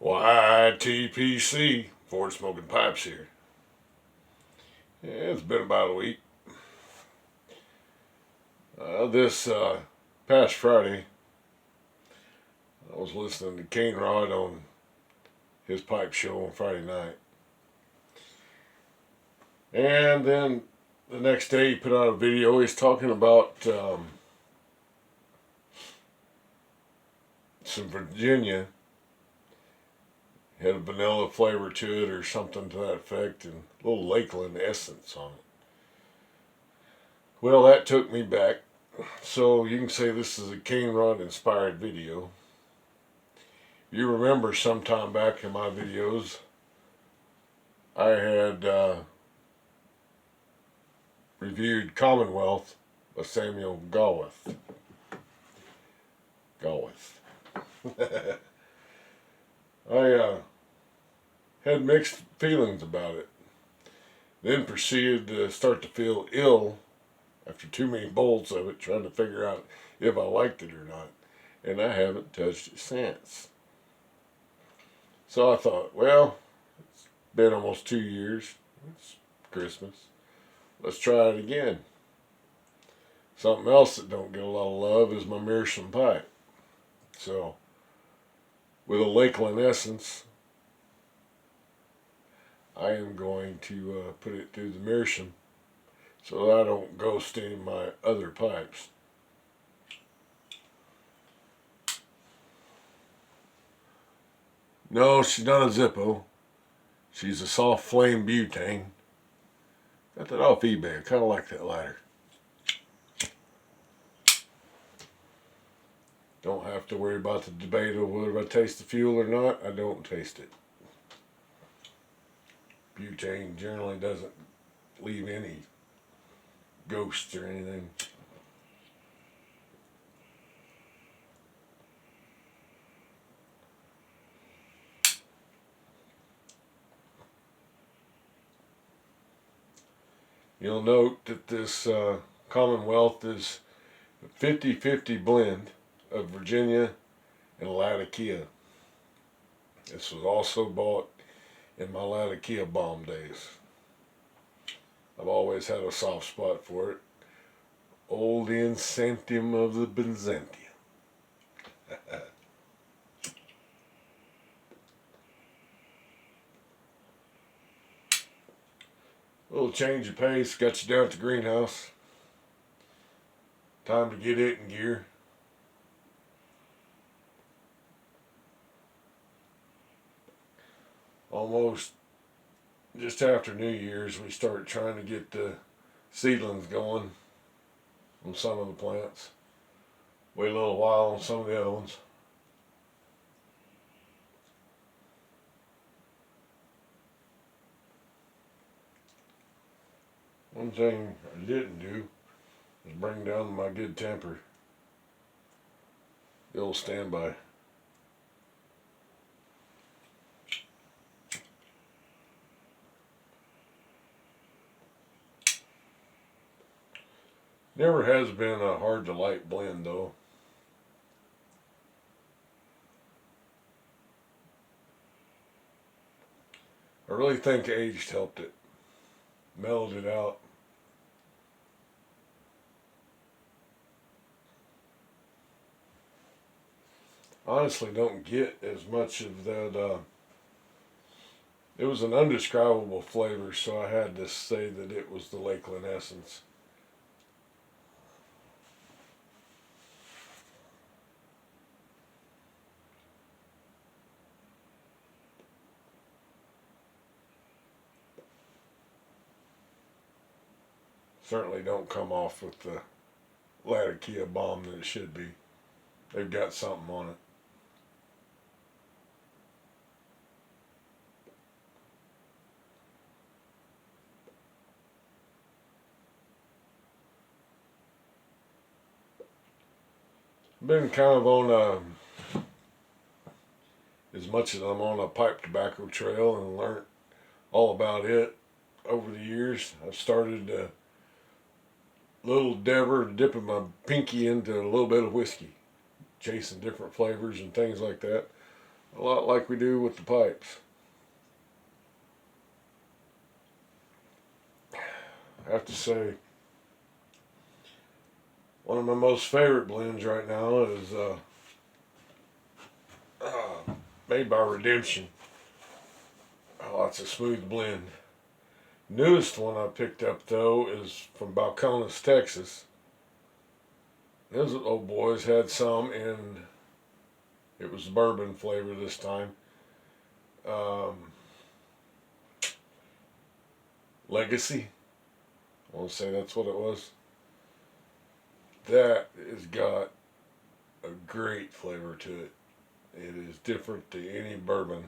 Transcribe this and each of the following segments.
YTPC, Ford Smoking Pipes here. Yeah, it's been about a week. This past Friday, I was listening to Cainrod on his pipe show on Friday night. And then the next day he put out a video. He's talking about some Virginia. Had a vanilla flavor to it or something to that effect, and a little Lakeland essence on it. Well, that took me back. So you can say this is a Cainrod inspired video. You remember sometime back in my videos, I had reviewed Commonwealth by Samuel Gawith. I had mixed feelings about it. Then proceeded to start to feel ill after too many bowls of it, trying to figure out if I liked it or not. And I haven't touched it since. So I thought, well, it's been almost 2 years. It's Christmas. Let's try it again. Something else that don't get a lot of love is my Meerschaum pipe. So, with a Lakeland essence, I am going to put it through the Meerschaum so that I don't ghost any of my other pipes. No, she's not a Zippo. She's a soft flame butane. Got that off eBay. I kind of like that lighter. Don't have to worry about the debate of whether I taste the fuel or not. I don't taste it. Butane generally doesn't leave any ghosts or anything. You'll note that this Commonwealth is a 50-50 blend of Virginia and Latakia. This was also bought in my Latakia bomb days. I've always had a soft spot for it. Old Incentium of the Byzantium. A little change of pace got you down at the greenhouse. Time to get it in gear. Almost just after New Year's, we started trying to get the seedlings going on some of the plants. Wait a little while on some of the other ones. One thing I didn't do was bring down my good temper. The old standby. Never has been a hard to light blend though. I really think aged helped it. Mellowed it out. Honestly don't get as much of that. It was an undescribable flavor, so I had to say that it was the Lakeland essence. Certainly don't come off with the Latakia bomb that it should be. They've got something on it. Been kind of on as much as I'm on a pipe tobacco trail and learned all about it over the years. I've started a little endeavor dipping my pinky into a little bit of whiskey, chasing different flavors and things like that. A lot like we do with the pipes. I have to say, one of my most favorite blends right now is made by Redemption. Oh, it's a smooth blend. Newest one I picked up though is from Balcones, Texas. Those old boys had some in, it was bourbon flavor this time. Legacy. I want to say that's what it was. That has got a great flavor to it. It is different to any bourbon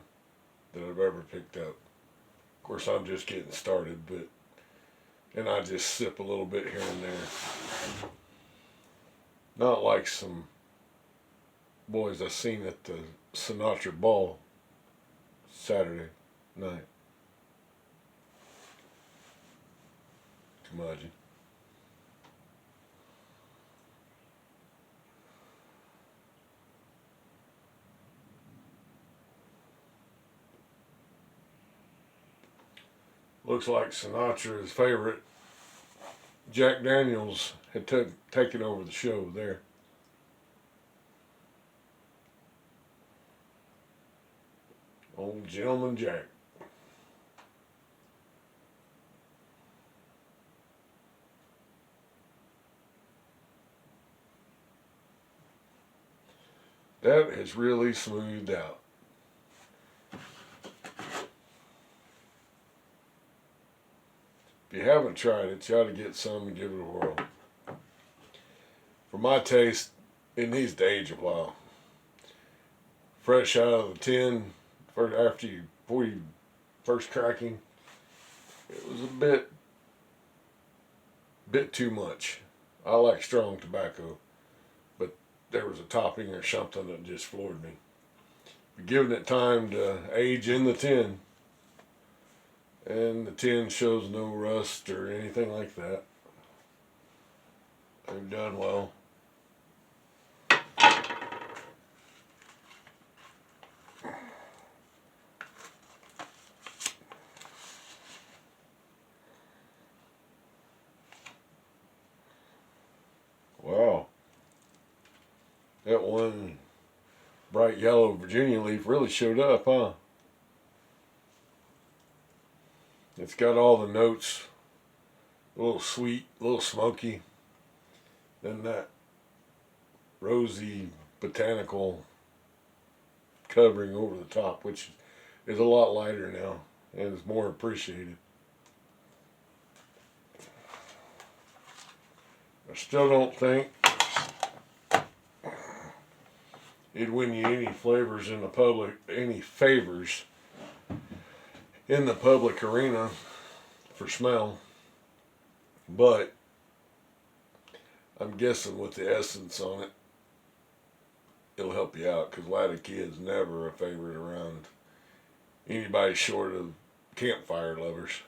that I've ever picked up. Of course, I'm just getting started, and I just sip a little bit here and there. Not like some boys I seen at the Sinatra Ball Saturday night. Imagine. Looks like Sinatra's favorite, Jack Daniels, had taken over the show there. Old Gentleman Jack. That has really smoothed out. If you haven't tried it, try to get some and give it a whirl. For my taste, it needs to age a while. Fresh out of the tin, before you first cracking, it was a bit too much. I like strong tobacco, but there was a topping or something that just floored me. But giving it time to age in the tin, and the tin shows no rust or anything like that. They've done well. Wow. That one bright yellow Virginia leaf really showed up, huh? It's got all the notes, a little sweet, a little smoky. Then that rosy botanical covering over the top, which is a lot lighter now and is more appreciated. I still don't think it'd win you any favors in the public arena for smell, but I'm guessing with the essence on it, it'll help you out, because Latakia is never a favorite around anybody short of campfire lovers.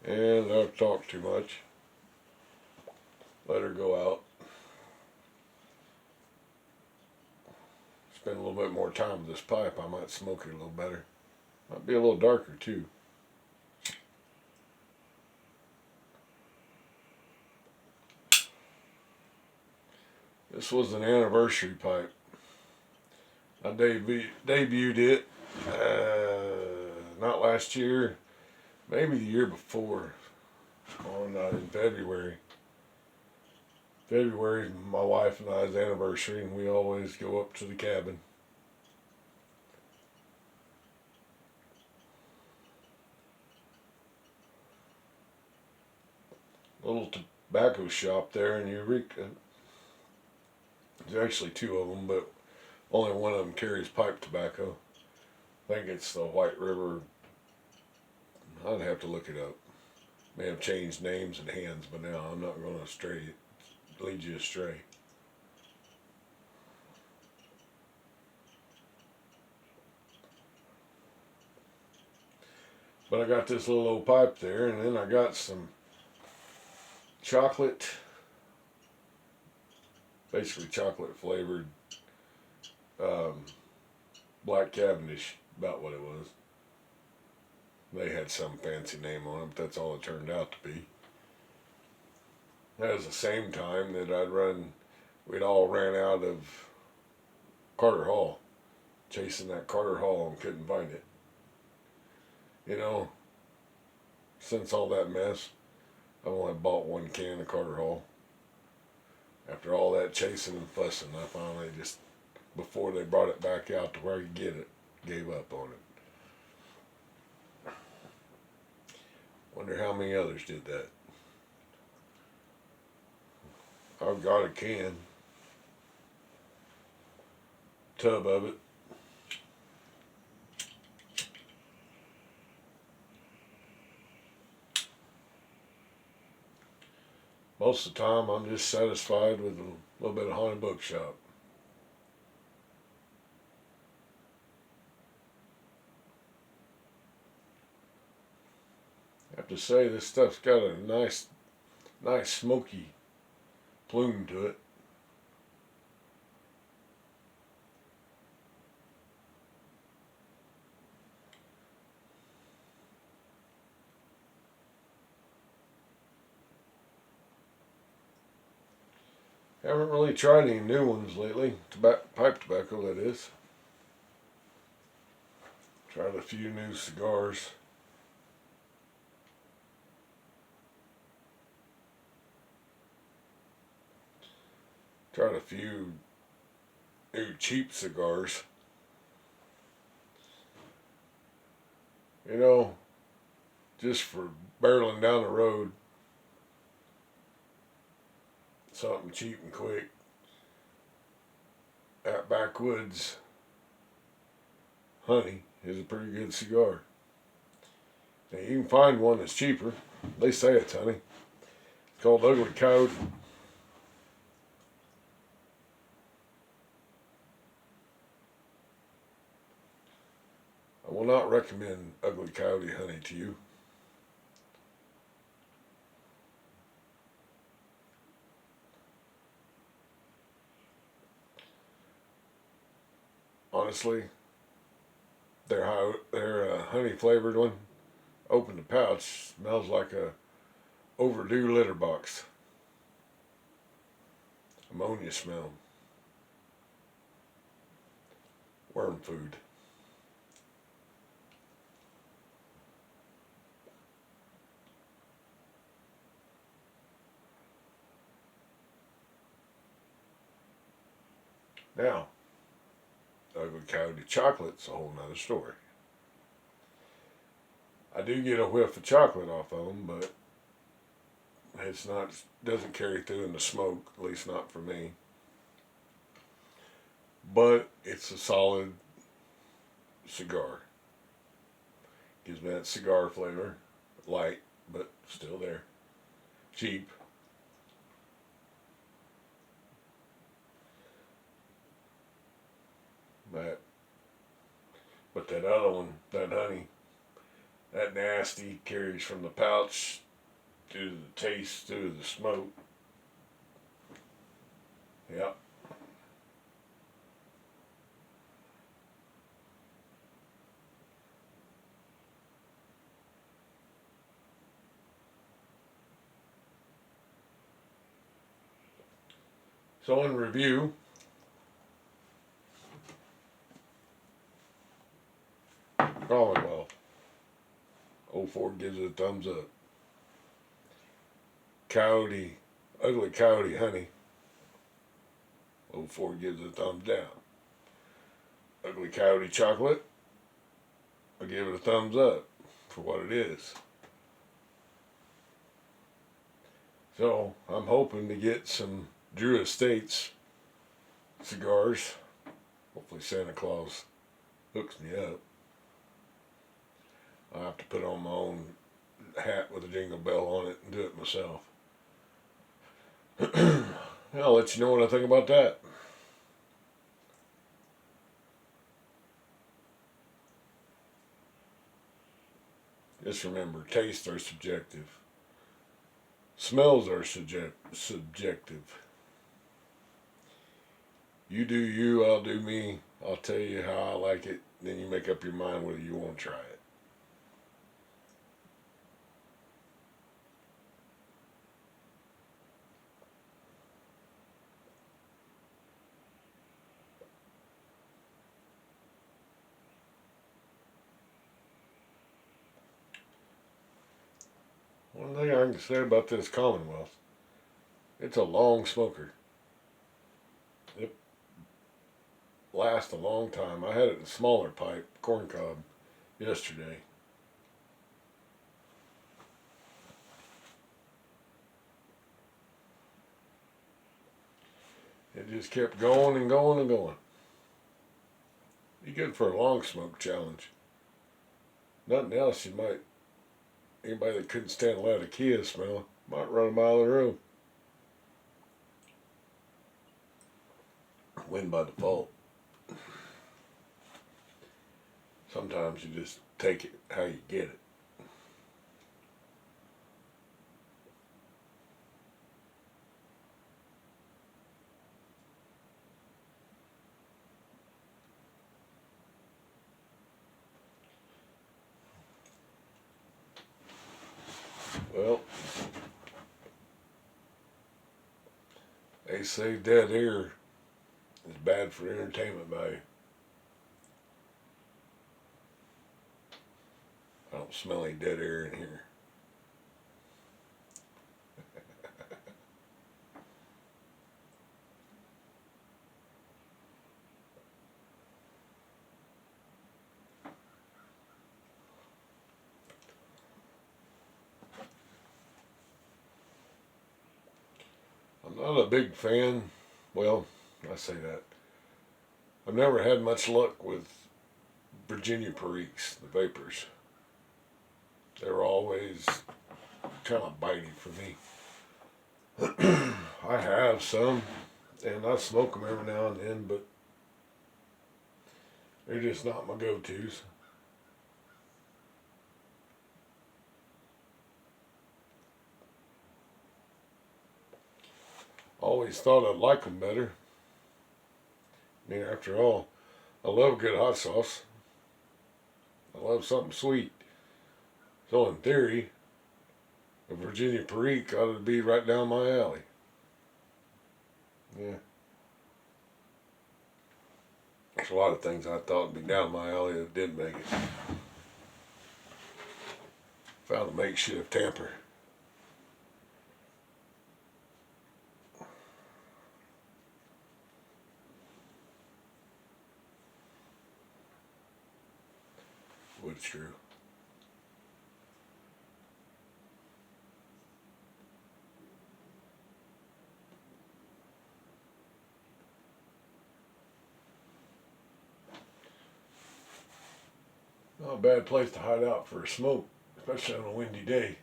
And I've talked too much. Let her go out. Spend a little bit more time with this pipe, I might smoke it a little better. Might be a little darker too. This was an anniversary pipe. I debuted it not last year, maybe the year before, in February. February is my wife and I's anniversary, and we always go up to the cabin. Little tobacco shop there in Eureka. There's actually two of them, but only one of them carries pipe tobacco. I think it's the White River. I'd have to look it up. May have changed names and hands, but now I'm not going to lead you astray. But I got this little old pipe there, and then I got some chocolate, basically chocolate flavored Black Cavendish, about what it was. They had some fancy name on it, but that's all it turned out to be. That was the same time that we'd all ran out of Carter Hall, chasing that Carter Hall and couldn't find it. You know, since all that mess, I've only bought one can of Carter Hall. After all that chasing and fussing, I finally just, before they brought it back out to where I could get it, gave up on it. Wonder how many others did that. I've got a tub of it. Most of the time, I'm just satisfied with a little bit of Haunted Bookshop. I have to say, this stuff's got a nice smoky plume to it. Haven't really tried any new ones lately. Pipe tobacco, that is. Tried a few new cigars. Tried a few new cheap cigars. You know, just for barreling down the road. Something cheap and quick. That Backwoods Honey is a pretty good cigar. Now you can find one that's cheaper. They say it's honey. It's called Ugly Coyote. I will not recommend Ugly Coyote Honey to you. Honestly, their honey flavored one, open the pouch, smells like a overdue litter box. Ammonia smell. Worm food. Now, Ugly Coyote Chocolate's a whole nother story. I do get a whiff of chocolate off of them, but doesn't carry through in the smoke, at least not for me. But it's a solid cigar. Gives me that cigar flavor. Light, but still there. Cheap. But that other one, that honey, that nasty carries from the pouch to the taste, to the smoke. Yep. So in review, Commonwealth. 04 gives it a thumbs up. Ugly Coyote Honey. 04 gives it a thumbs down. Ugly Coyote Chocolate. I give it a thumbs up for what it is. So I'm hoping to get some Drew Estates cigars. Hopefully Santa Claus hooks me up. I'll have to put on my own hat with a jingle bell on it and do it myself. I'll let you know what I think about that. Just remember, tastes are subjective. Smells are subjective. You do you, I'll do me. I'll tell you how I like it. Then you make up your mind whether you want to try it. One thing I can say about this Commonwealth, it's a long smoker. It lasts a long time. I had it in a smaller pipe, corncob, yesterday. It just kept going and going and going. Be good for a long smoke challenge. Nothing else, you might, anybody that couldn't stand a Latakia smell might run a mile in the room. Win by default. Sometimes you just take it how you get it. Well, they say dead air is bad for entertainment value. I don't smell any dead air in here. I'm not a big fan. Well, I say that. I've never had much luck with Virginia Periques, the vapors. They're always kind of bitey for me. I have some, and I smoke them every now and then, but they're just not my go-tos. Always thought I'd like them better. I mean, after all, I love good hot sauce. I love something sweet. So in theory, a Virginia Perique ought to be right down my alley. Yeah. There's a lot of things I thought would be down my alley that didn't make it. Found a makeshift tamper. Wood screw. Not a bad place to hide out for a smoke, especially on a windy day.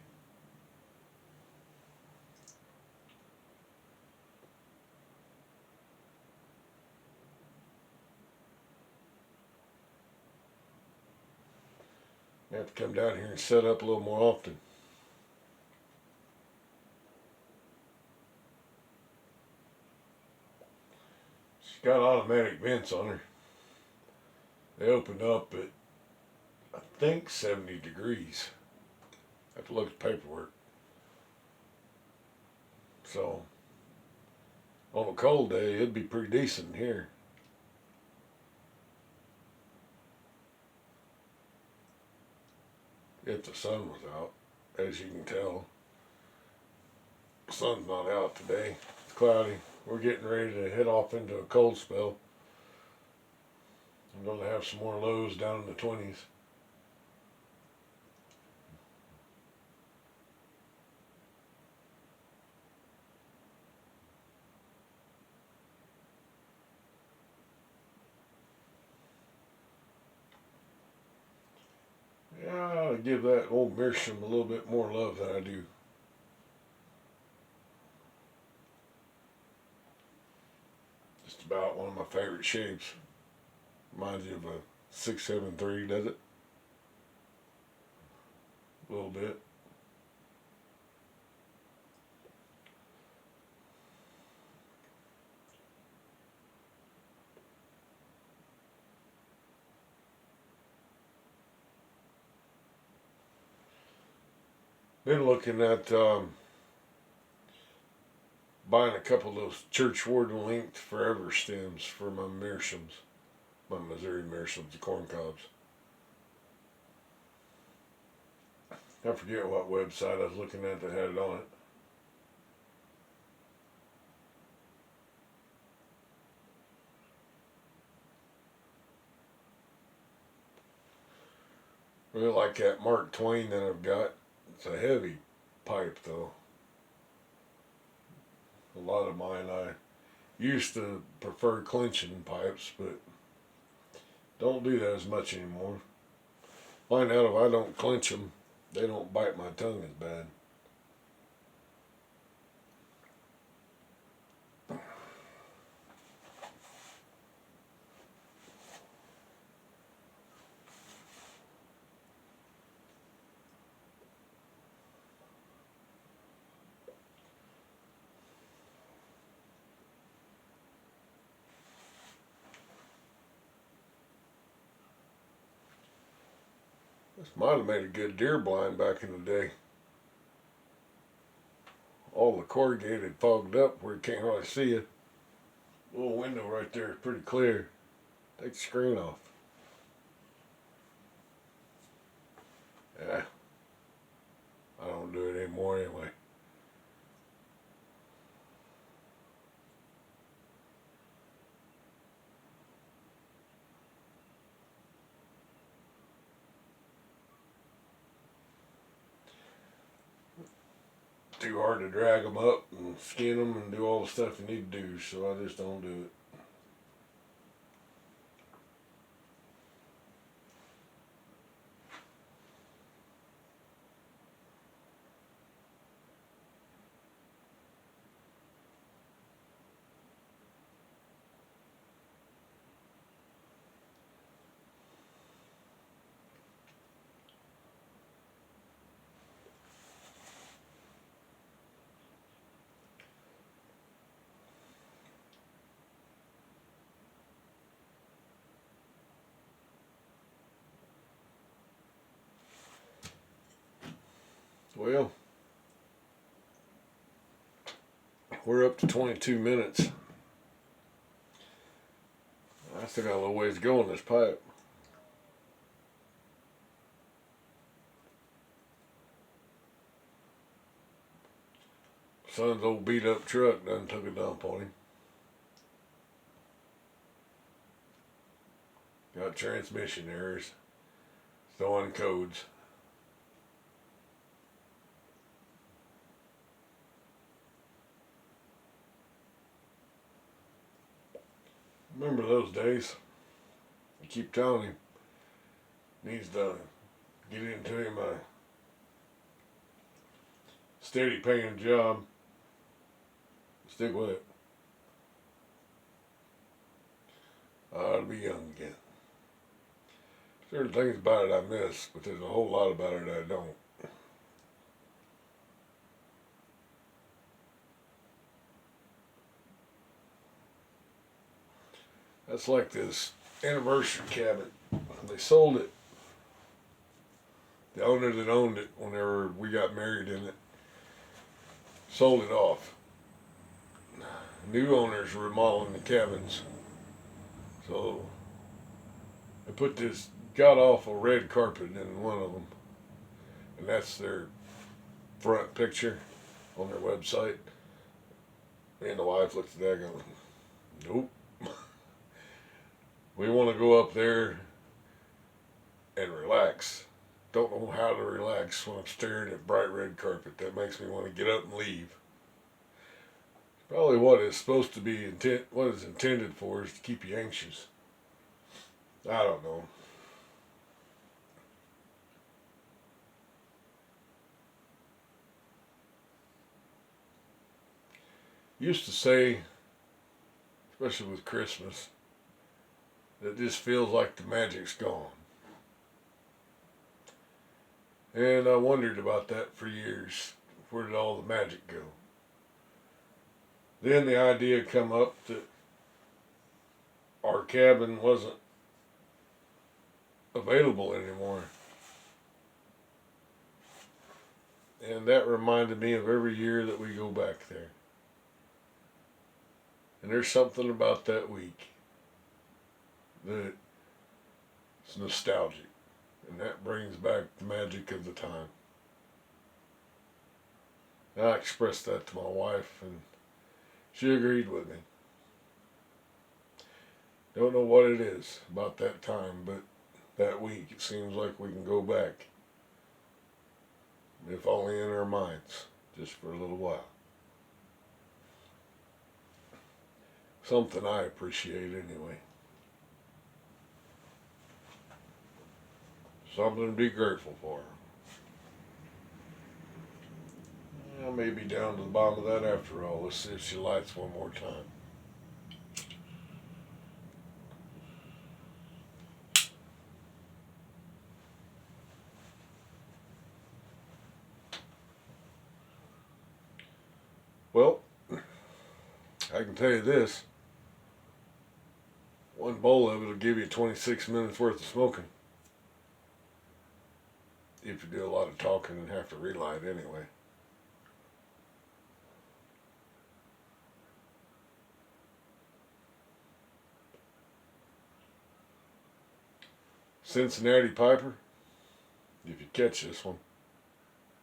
I have to come down here and set up a little more often. She's got automatic vents on her. They open up at, I think, 70 degrees. I have to look at the paperwork. So, on a cold day, it'd be pretty decent here. If the sun was out, as you can tell. The sun's not out today. It's cloudy. We're getting ready to head off into a cold spell. I'm going to have some more lows down in the 20s. Yeah, I ought to give that old Meerschaum a little bit more love than I do. Just about one of my favorite shapes. Reminds you of a 673, does it? A little bit. Been looking at buying a couple of those church warden linked forever stems for my meerschaums, my Missouri meerschaums, the corn cobs. I forget what website I was looking at that had it on it. Really like that Mark Twain that I've got. It's a heavy pipe though. A lot of mine I used to prefer clinching pipes, but don't do that as much anymore. Find out if I don't clinch them, they don't bite my tongue as bad. This might have made a good deer blind back in the day. All the corrugated fogged up where you can't really see it. Little window right there is pretty clear. Take the screen off. Yeah. I don't do it anymore anyway. Too hard to drag them up and skin them and do all the stuff you need to do, so I just don't do it. Well, we're up to 22 minutes. I still got a little ways to go on this pipe. Son's old beat up truck done took a dump on him. Got transmission errors. Throwing codes. Remember those days? I keep telling him needs to get into him a steady paying job. Stick with it. I ought to be young again. Certain things about it I miss, but there's a whole lot about it I don't. That's like this anniversary cabin. They sold it. The owner that owned it, whenever we got married in it, sold it off. New owners were remodeling the cabins. So they put this god awful red carpet in one of them. And that's their front picture on their website. Me and the wife looked at that going, nope. We want to go up there and relax. Don't know how to relax when I'm staring at bright red carpet. That makes me want to get up and leave. Probably what it's supposed to be, what it's intended for is to keep you anxious. I don't know. Used to say, especially with Christmas, that this feels like the magic's gone. And I wondered about that for years. Where did all the magic go? Then the idea come up that our cabin wasn't available anymore. And that reminded me of every year that we go back there. And there's something about that week that is nostalgic. And that brings back the magic of the time. And I expressed that to my wife, and she agreed with me. Don't know what it is about that time, but that week it seems like we can go back. If only in our minds, just for a little while. Something I appreciate anyway. Something to be grateful for. I may be down to the bottom of that after all. Let's see if she lights one more time. Well, I can tell you this. One bowl of it will give you 26 minutes worth of smoking. If you do a lot of talking and have to relight anyway. Cincinnati Piper, if you catch this one,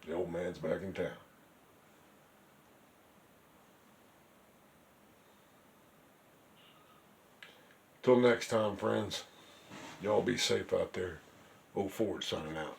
the old man's back in town. Till next time, friends, y'all be safe out there. Old Ford signing out.